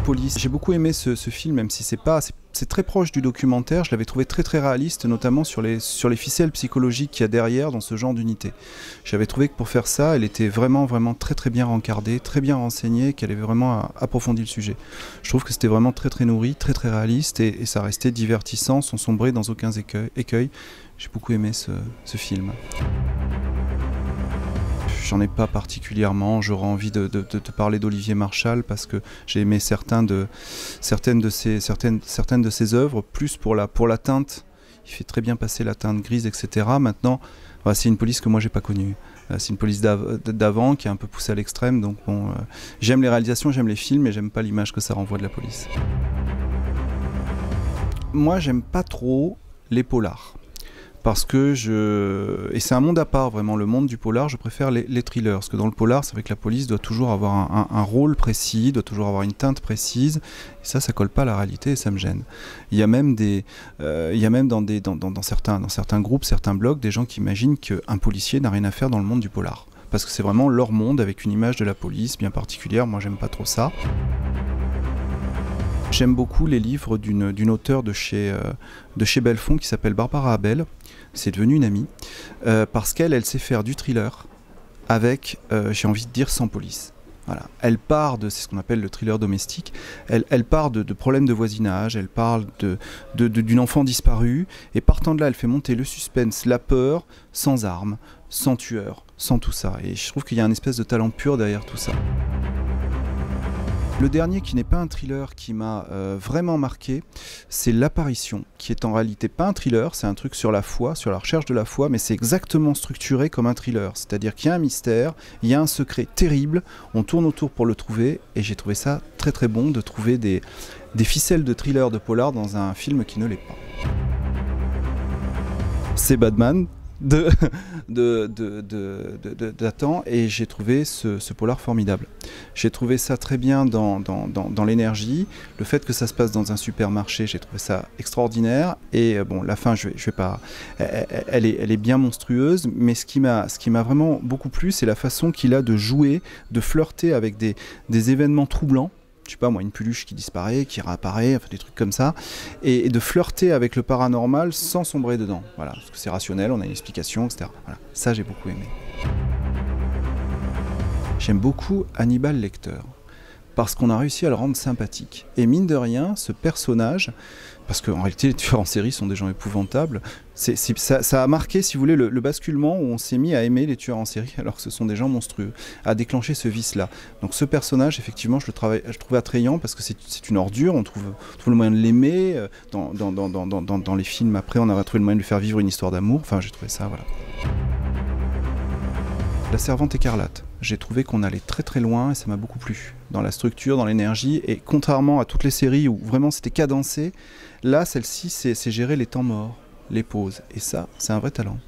police. J'ai beaucoup aimé ce film, même si c'est très proche du documentaire. Je l'avais trouvé très réaliste, notamment sur les ficelles psychologiques qu'il y a derrière dans ce genre d'unité. J'avais trouvé que pour faire ça, elle était vraiment très bien rencardée, très bien renseignée, qu'elle avait vraiment approfondi le sujet. Je trouve que c'était vraiment très nourri, très réaliste, et ça restait divertissant, sans sombrer dans aucun écueil. J'ai beaucoup aimé ce film. J'en ai pas particulièrement, j'aurais envie de te parler d'Olivier Marchal parce que j'ai aimé certaines de ses œuvres, plus pour la teinte. Il fait très bien passer la teinte grise, etc. Maintenant, voilà, c'est une police que moi j'ai pas connue. C'est une police d'avant qui est un peu poussée à l'extrême, donc bon, j'aime les réalisations, j'aime les films, mais j'aime pas l'image que ça renvoie de la police. Moi j'aime pas trop les polars. Parce que et c'est un monde à part vraiment, le monde du polar, je préfère les thrillers, parce que dans le polar, c'est vrai que la police doit toujours avoir un rôle précis, doit toujours avoir une teinte précise, et ça colle pas à la réalité et ça me gêne. Il y a même dans certains groupes, certains blogs, des gens qui imaginent qu'un policier n'a rien à faire dans le monde du polar. Parce que c'est vraiment leur monde avec une image de la police bien particulière, moi j'aime pas trop ça. J'aime beaucoup les livres d'une auteure de chez Belfond qui s'appelle Barbara Abel. C'est devenu une amie parce qu'elle sait faire du thriller avec, j'ai envie de dire, sans police. Voilà. Elle part c'est ce qu'on appelle le thriller domestique. Elle part de problèmes de voisinage, elle parle d'une enfant disparue, et partant de là, elle fait monter le suspense, la peur, sans armes, sans tueur, sans tout ça. Et je trouve qu'il y a une espèce de talent pur derrière tout ça. Le dernier qui n'est pas un thriller qui m'a vraiment marqué, c'est L'Apparition, qui est en réalité pas un thriller, c'est un truc sur la foi, sur la recherche de la foi, mais c'est exactement structuré comme un thriller. C'est-à-dire qu'il y a un mystère, il y a un secret terrible, on tourne autour pour le trouver, et j'ai trouvé ça très bon de trouver des ficelles de thriller de polar dans un film qui ne l'est pas. C'est Batman d'Attan, et j'ai trouvé ce polar formidable. J'ai trouvé ça très bien dans l'énergie, le fait que ça se passe dans un supermarché, j'ai trouvé ça extraordinaire, et bon, la fin, je vais pas, elle est bien monstrueuse, mais ce qui m'a vraiment beaucoup plu, c'est la façon qu'il a de jouer, de flirter avec des événements troublants. Je sais pas moi, une peluche qui disparaît, qui réapparaît, enfin des trucs comme ça, et de flirter avec le paranormal sans sombrer dedans. Voilà, parce que c'est rationnel, on a une explication, etc. Voilà, ça j'ai beaucoup aimé. J'aime beaucoup Hannibal Lecter, parce qu'on a réussi à le rendre sympathique. Et mine de rien, ce personnage, parce qu'en réalité les tueurs en série sont des gens épouvantables, ça a marqué, si vous voulez, le basculement où on s'est mis à aimer les tueurs en série alors que ce sont des gens monstrueux, à déclencher ce vice-là. Donc ce personnage, effectivement, je le trouvais attrayant parce que c'est une ordure, on trouve le moyen de l'aimer, dans les films après on a trouvé le moyen de lui faire vivre une histoire d'amour, enfin j'ai trouvé ça, voilà. La Servante écarlate. J'ai trouvé qu'on allait très loin et ça m'a beaucoup plu. Dans la structure, dans l'énergie, et contrairement à toutes les séries où vraiment c'était cadencé, là, celle-ci, c'est gérer les temps morts, les pauses. Et ça, c'est un vrai talent.